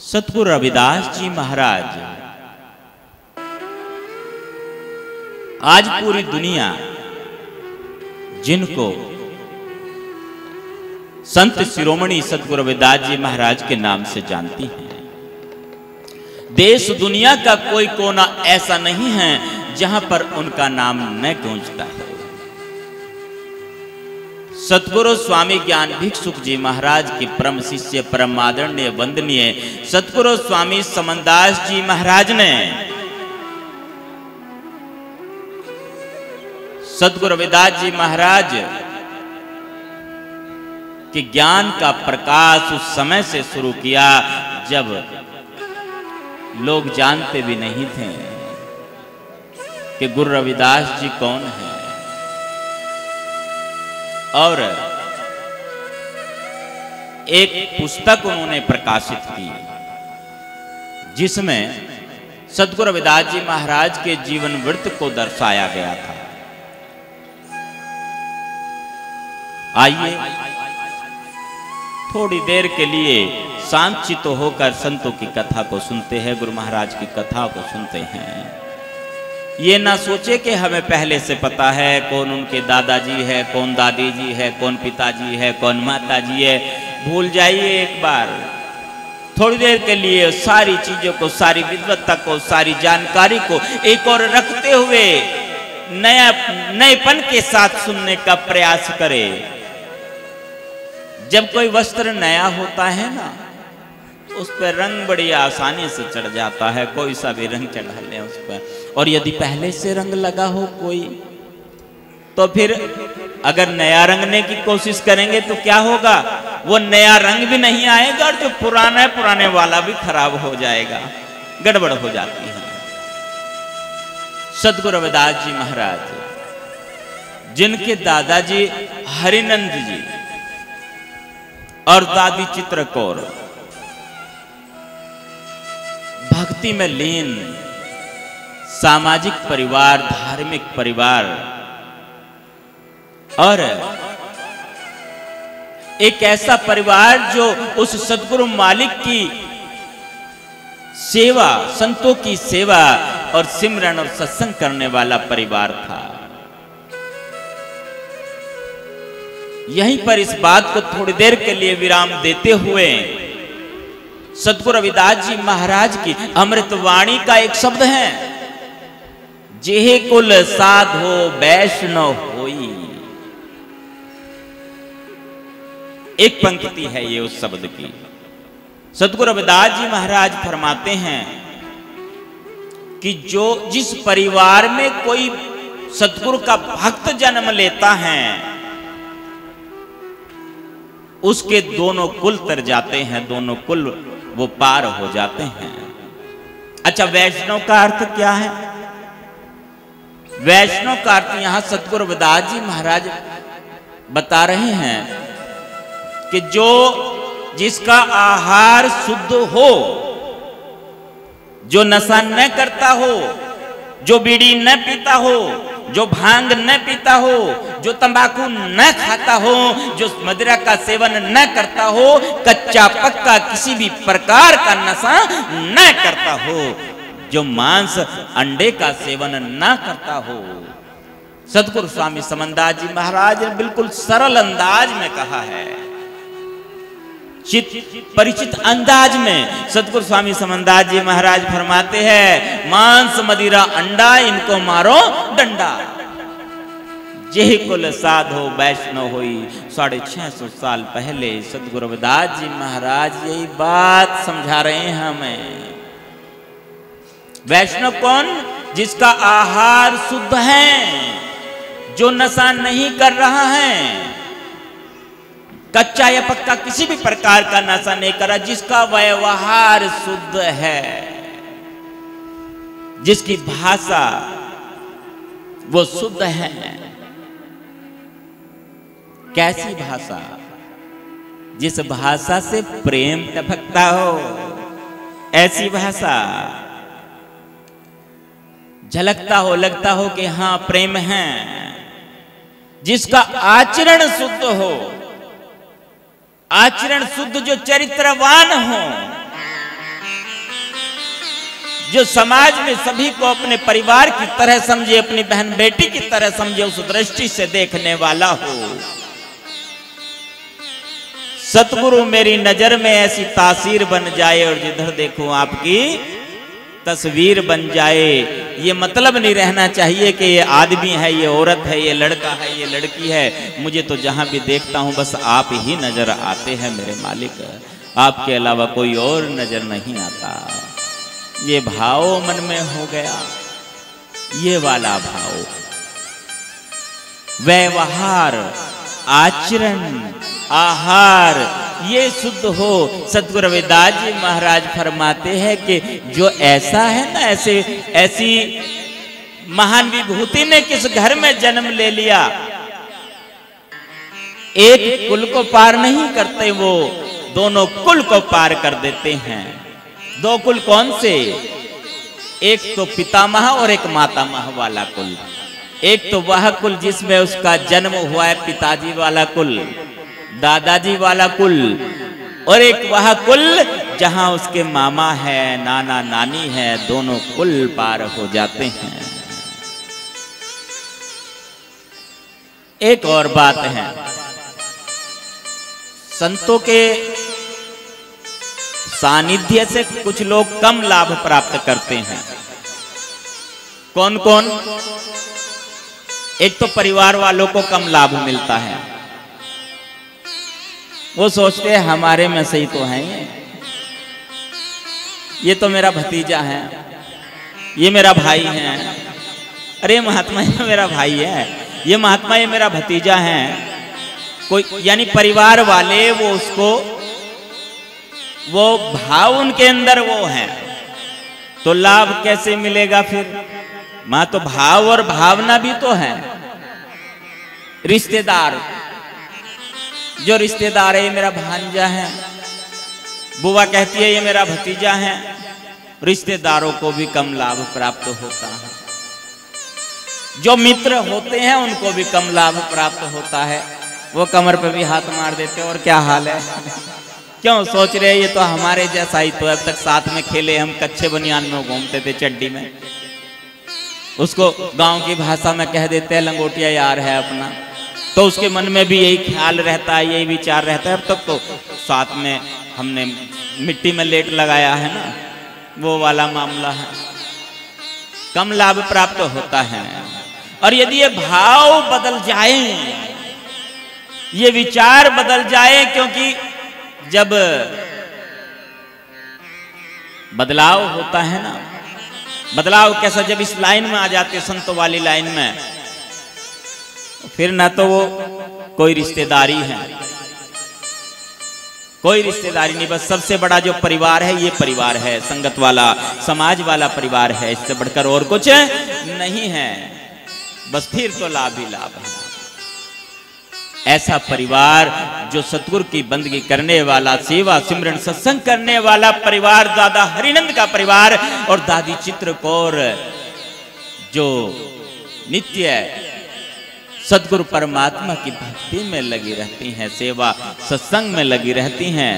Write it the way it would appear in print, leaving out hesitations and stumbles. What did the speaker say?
सतगुरु रविदास जी महाराज आज पूरी दुनिया जिनको संत शिरोमणि सतगुरु रविदास जी महाराज के नाम से जानती हैं, देश दुनिया का कोई कोना ऐसा नहीं है जहां पर उनका नाम न गूंजता है। सतगुरु स्वामी ज्ञान भिक्षुक जी महाराज के परम शिष्य परम आदरणीय वंदनीय सतगुरु स्वामी समनदास जी महाराज ने सतगुरु रविदास जी महाराज के ज्ञान का प्रकाश उस समय से शुरू किया जब लोग जानते भी नहीं थे कि गुरु रविदास जी कौन है। और एक पुस्तक उन्होंने प्रकाशित की जिसमें सतगुरु रविदास जी महाराज के जीवन वृत्त को दर्शाया गया था। आइए थोड़ी देर के लिए शांतचित्त होकर संतों की कथा को सुनते हैं, गुरु महाराज की कथा को सुनते हैं। ये ना सोचे कि हमें पहले से पता है कौन उनके दादाजी है, कौन दादी जी है, कौन पिताजी है, कौन माता जी है। भूल जाइए एक बार, थोड़ी देर के लिए सारी चीजों को, सारी विद्वत्ता को, सारी जानकारी को एक और रखते हुए नएपन के साथ सुनने का प्रयास करें। जब कोई वस्त्र नया होता है ना, उस पर रंग बड़ी आसानी से चढ़ जाता है, कोई सा भी रंग चढ़ा ले उस पर। और यदि पहले से रंग लगा हो कोई, तो फिर अगर नया रंगने की कोशिश करेंगे तो क्या होगा, वो नया रंग भी नहीं आएगा और जो पुराने वाला भी खराब हो जाएगा, गड़बड़ हो जाती है। सतगुरु रविदास जी महाराज जिनके दादाजी हरिनंद जी और दादी चित्रकौर भक्ति में लीन सामाजिक परिवार, धार्मिक परिवार और एक ऐसा परिवार जो उस सतगुरु मालिक की सेवा, संतों की सेवा और सिमरन और सत्संग करने वाला परिवार था। यहीं पर इस बात को थोड़ी देर के लिए विराम देते हुए सतगुरु रविदास जी महाराज की अमृतवाणी का एक शब्द है, जेहे कुल साधो वैष्णव होई। एक पंक्ति है ये उस शब्द की। सतगुरु रविदास जी महाराज फरमाते हैं कि जिस परिवार में कोई सतगुरु का भक्त जन्म लेता है उसके दोनों कुल तर जाते हैं, दोनों कुल वो पार हो जाते हैं। अच्छा, वैष्णव का अर्थ क्या है? वैष्णव का अर्थ यहां सतगुरु रविदास जी महाराज बता रहे हैं कि जिसका आहार शुद्ध हो, जो नशा न करता हो, जो बीड़ी न पीता हो, जो भांग न पीता हो, जो तंबाकू न खाता हो, जो मदिरा का सेवन न करता हो, कच्चा पक्का किसी भी प्रकार का नशा न करता हो, जो मांस अंडे का सेवन न करता हो। सतगुरु स्वामी समनदास जी महाराज ने बिल्कुल सरल अंदाज में कहा है, परिचित अंदाज में सतगुरु स्वामी समनदास जी महाराज फरमाते हैं, मांस मदिरा अंडा इनको मारो डंडा, जेहि कुल साधो वैष्णव होई। 650 साल पहले सतगुरु रविदास जी महाराज यही बात समझा रहे हैं हमें। वैष्णव कौन? जिसका आहार शुद्ध है, जो नशा नहीं कर रहा है, कच्चा या पक्का किसी भी प्रकार का नशा नहीं करा, जिसका व्यवहार शुद्ध है, जिसकी भाषा वो शुद्ध है। कैसी भाषा? जिस भाषा से प्रेम टपकता हो, ऐसी भाषा झलकता हो, लगता हो कि हां प्रेम है। जिसका आचरण शुद्ध हो, आचरण शुद्ध, जो चरित्रवान हो, जो समाज में सभी को अपने परिवार की तरह समझे, अपनी बहन बेटी की तरह समझे, उस दृष्टि से देखने वाला हो। सतगुरु मेरी नजर में ऐसी तासीर बन जाए और जिधर देखूं आपकी तस्वीर बन जाए। ये मतलब नहीं रहना चाहिए कि ये आदमी है, ये औरत है, ये लड़का है, ये लड़की है। मुझे तो जहां भी देखता हूं बस आप ही नजर आते हैं मेरे मालिक, आपके अलावा कोई और नजर नहीं आता। ये भाव मन में हो गया, ये वाला भाव, व्यवहार, आचरण, आहार ये शुद्ध हो। सतगुरु रविदास जी महाराज फरमाते हैं कि जो ऐसा है ना, ऐसी महान विभूति ने किस घर में जन्म ले लिया, एक कुल को पार नहीं करते, वो दोनों कुल को पार कर देते हैं। दो कुल कौन से? एक तो पितामह और एक मातामह वाला कुल। एक तो वह कुल जिसमें उसका जन्म हुआ है, पिताजी वाला कुल, दादाजी वाला कुल, और एक वह कुल जहां उसके मामा है, नाना नानी है, दोनों कुल पार हो जाते हैं। एक और बात है, संतों के सानिध्य से कुछ लोग कम लाभ प्राप्त करते हैं। कौन कौन? एक तो परिवार वालों को कम लाभ मिलता है, वो सोचते हैं हमारे में सही तो है, ये तो मेरा भतीजा है, ये मेरा भाई है, अरे महात्मा ये मेरा भाई है, ये महात्मा ये मेरा भतीजा है। कोई यानी परिवार वाले वो उसको, वो भाव उनके अंदर वो है, तो लाभ कैसे मिलेगा फिर? मां तो भाव और भावना भी तो है। रिश्तेदार, जो रिश्तेदार है ये मेरा भांजा है, बुआ कहती है ये मेरा भतीजा है, रिश्तेदारों को भी कम लाभ प्राप्त होता है। जो मित्र होते हैं उनको भी कम लाभ प्राप्त होता है, वो कमर पे भी हाथ मार देते हैं, और क्या हाल है क्यों सोच रहे हैं ये तो हमारे जैसा ही तो, अब तक साथ में खेले, हम कच्चे बनियान में घूमते थे, चड्डी में। उसको गांव की भाषा में कह देते हैं लंगोटिया यार है अपना, तो उसके मन में भी यही ख्याल रहता है, यही विचार रहता है। अब तक तो साथ में हमने मिट्टी में लेट लगाया है ना, वो वाला मामला है, कम लाभ प्राप्त होता है। और यदि ये भाव बदल जाए, ये विचार बदल जाए, क्योंकि जब बदलाव होता है ना, बदलाव कैसा, जब इस लाइन में आ जाते संतों वाली लाइन में, फिर ना तो वो कोई रिश्तेदारी है, कोई रिश्तेदारी नहीं, बस सबसे बड़ा जो परिवार है ये परिवार है, संगत वाला, समाज वाला परिवार है, इससे बढ़कर और कुछ नहीं है, बस फिर तो लाभ ही लाभ है। ऐसा परिवार जो सतगुरु की बंदगी करने वाला, सेवा सिमरन सत्संग करने वाला परिवार, दादा हरिनंद का परिवार और दादी चित्रकौर जो नित्य सतगुरु परमात्मा की भक्ति में लगी रहती हैं, सेवा सत्संग में लगी रहती हैं,